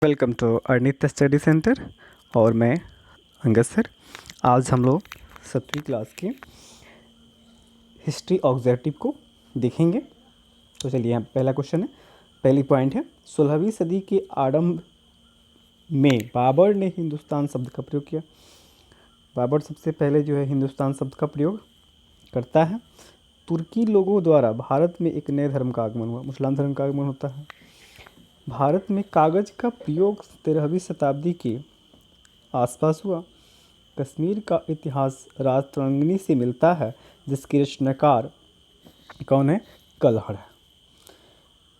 Welcome to अर्नित study centre और मैं Angad sir. आज हम लोग 7वीं क्लास के हिस्ट्री ऑब्जेक्टिव को देखेंगे। तो चलिए, यहाँ पहला क्वेश्चन है, पहली पॉइंट है 16वीं सदी के आरंभ में बाबर ने हिंदुस्तान शब्द का प्रयोग किया। बाबर सबसे पहले जो है हिंदुस्तान शब्द का प्रयोग करता है। तुर्की लोगों द्वारा भारत में एक नए धर्म का आगमन हुआ, मुस्लिम धर्म का आगमन होता है। भारत में कागज का प्रयोग 13वीं शताब्दी के आसपास हुआ। कश्मीर का इतिहास राजतरंगिणी से मिलता है, जिसके रचनाकार कौन है? कलहड़ है।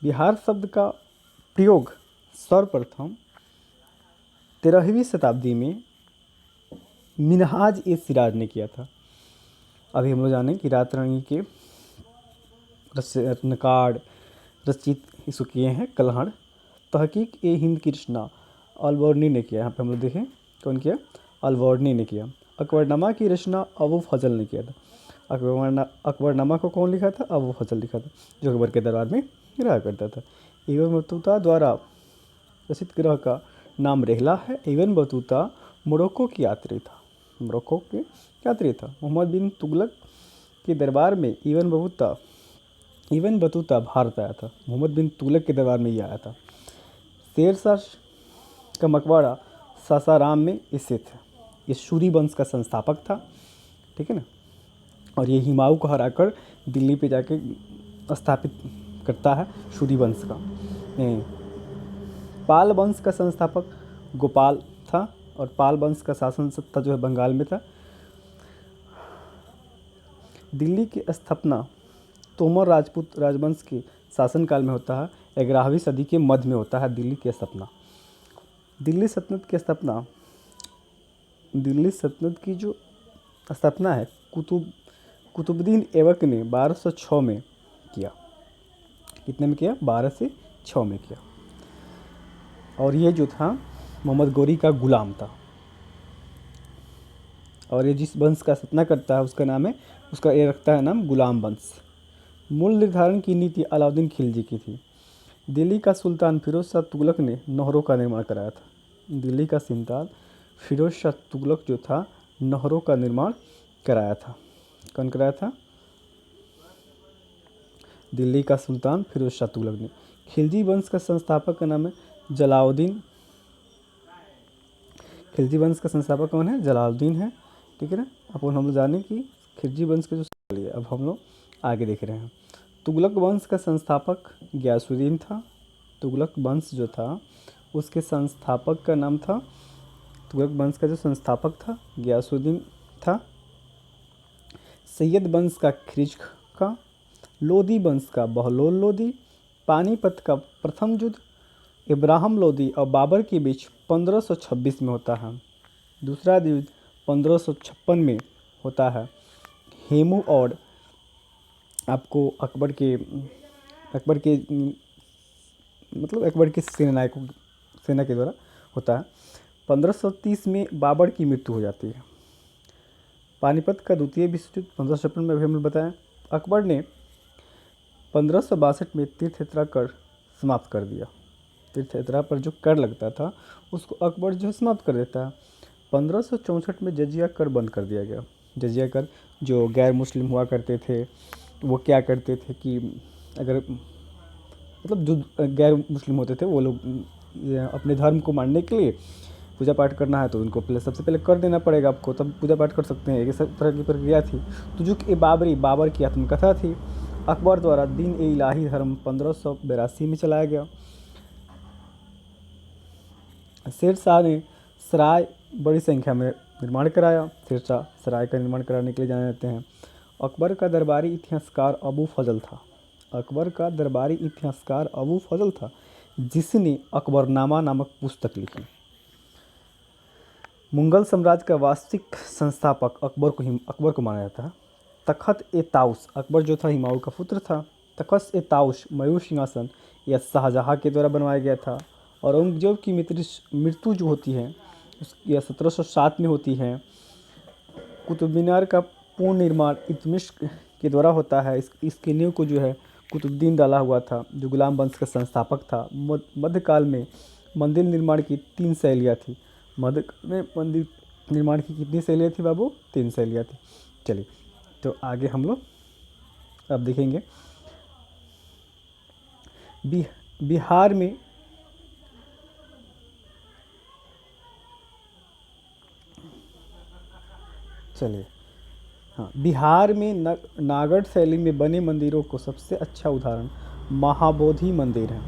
बिहार शब्द का प्रयोग सर्वप्रथम 13वीं शताब्दी में मिनहाज ए सिराज ने किया था। अभी हम लोग जाने कि राजतरंगी के रचनाकार रचित इसको किए हैं कलहड़। तहकीक ए हिंद की रचना अलवर्णी ने किया। यहाँ पे हम लोग देखें कौन किया? अलवर्णी ने किया। अकबरनामा की रचना अबू फजल ने किया था। अकबरनामा को कौन लिखा था? अबू फजल लिखा था, जो अकबर के दरबार में रहा करता था। इब्न बतूता द्वारा रचित ग्रह का नाम रेहला है। इब्न बतूता मोरक्को के यात्री था। मोरक्को के यात्री था। मोहम्मद बिन तुगलक के दरबार में इब्न बतूता भारत आया था। मोहम्मद बिन तुगलक के दरबार में ये आया था। शेरशाह का मकबरा सासाराम में स्थित है। ये सूरी वंश का संस्थापक था, ठीक है ना। और ये हुमायूं को हराकर दिल्ली पे जाके स्थापित करता है सूरी वंश का। पाल वंश का संस्थापक गोपाल था, और पाल वंश का शासन सत्ता जो है बंगाल में था। दिल्ली की स्थापना तोमर राजपूत राजवंश के शासनकाल में होता है। 11वीं सदी के मध्य में होता है दिल्ली की स्थापना। दिल्ली सल्तनत की जो स्थापना है कुतुबुद्दीन ऐबक ने 1206 में किया। कितने में किया? 1206 में किया। और ये जो था मोहम्मद गौरी का गुलाम था। और ये जिस वंश का स्थापना करता है उसका ये रखता है नाम गुलाम वंश। मूल निर्धारण की नीति अलाउद्दीन खिलजी की थी। दिल्ली का सुल्तान फिरोज शाह तुगलक ने नहरों का निर्माण कराया था। दिल्ली का सुल्तान फिरोज शाह तुगलक जो था नहरों का निर्माण कराया था। कौन कराया था? दिल्ली का सुल्तान फिरोज शाह तुगलक ने। खिलजी वंश का संस्थापक का नाम है जलालुद्दीन। खिलजी वंश का संस्थापक कौन है? जलालुद्दीन है, ठीक है ना। अब हम लोग जाने कि खिलजी वंश के जो लिए अब हम लोग आगे देख रहे हैं। तुगलक वंश का संस्थापक गयासुद्दीन था। तुगलक वंश जो था उसके संस्थापक का नाम था, तुगलक वंश का जो संस्थापक था गयासुद्दीन था। सैयद वंश का खिरज का, लोदी वंश का बहलोल लोदी। पानीपत का प्रथम युद्ध इब्राहिम लोदी और बाबर के बीच 1526 में होता है। दूसरा युद्ध 1556 में होता है। हेमू और आपको अकबर के सेना के द्वारा होता है। 1530 में बाबर की मृत्यु हो जाती है। पानीपत का द्वितीय विश्व युद्ध 1556 में अभी हमने बताया। अकबर ने 1562 में तीर्थ यात्रा कर समाप्त कर दिया। तीर्थ यात्रा पर जो कर लगता था उसको अकबर जो है समाप्त कर देता है। 1564 में जजिया कर बंद कर दिया गया। जजिया कर जो गैर मुस्लिम हुआ करते थे वो क्या करते थे कि अगर जो गैर मुस्लिम होते थे वो लोग अपने धर्म को मानने के लिए पूजा पाठ करना है तो उनको सबसे पहले कर देना पड़ेगा आपको, तब पूजा पाठ कर सकते हैं। ये सब तरह की प्रक्रिया थी। तो जो कि बाबर की आत्मकथा थी। अकबर द्वारा दीन ए इलाही धर्म 1582 में चलाया गया। शेरशाह ने सराय बड़ी संख्या में निर्माण कराया। शेरशाह सराय का निर्माण कराने के लिए जाने जाते हैं। अकबर का दरबारी इतिहासकार अबू फजल था, जिसने अकबरनामा नामक पुस्तक लिखी। मुगल साम्राज्य का वास्तविक संस्थापक अकबर को माना जाता है। तख़्त ए ताउस, अकबर जो था हुमायूं का पुत्र था। तख़्त ए ताउस मयूर सिंहासन यह शाहजहाँ के द्वारा बनवाया गया था। और औरंगजेब की मृत्यु जो होती है यह 1707 में होती है। कुतुब मीनार का पूर्ण निर्माण इल्तुतमिश के द्वारा होता है। इसके नींव को जो है कुतुबुद्दीन डाला हुआ था, जो गुलाम वंश का संस्थापक था। मध्यकाल में मंदिर निर्माण की 3 शैलियाँ थी। मध्यकाल में मंदिर निर्माण की कितनी शैलियाँ थी बाबू? 3 शैलियाँ थी। चलिए तो आगे हम लोग अब देखेंगे बिहार में चलिए हाँ, बिहार में नागर शैली में बने मंदिरों को सबसे अच्छा उदाहरण महाबोधि मंदिर है।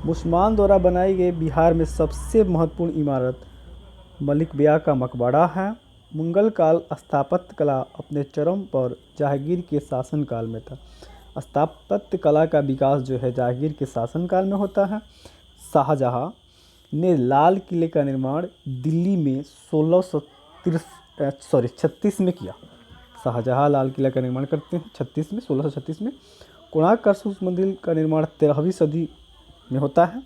मुसलमान द्वारा बनाई गई बिहार में सबसे महत्वपूर्ण इमारत मलिक ब्याह का मकबरा है। मुगल काल स्थापत्य कला अपने चरम पर जहांगीर के शासनकाल में था। स्थापत्य कला का विकास जो है जहांगीर के शासनकाल में होता है। शाहजहां ने लाल किले का निर्माण दिल्ली में 36 में किया। शाहजहां लाल किला का निर्माण करते हैं 1636 में। कोणार्क का सूर्य मंदिर का निर्माण 13वीं सदी में होता है।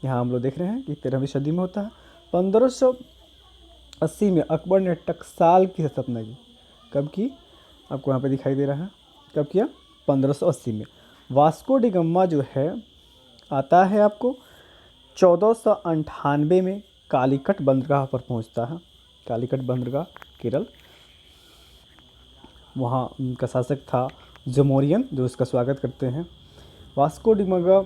यहाँ हम लोग देख रहे हैं कि 13वीं सदी में होता है। 1580 में अकबर ने टकसाल की स्थापना की। कब की? आपको यहाँ पे दिखाई दे रहा है। कब किया? 1580 में। वास्को डी गामा जो है आता है आपको 1498 में कालीकट बंदरगाह पर पहुँचता है। कालीकट बंदरगाह केरल। वहाँ उनका शासक था जमोरियन जो उसका स्वागत करते हैं। Vasco D gamma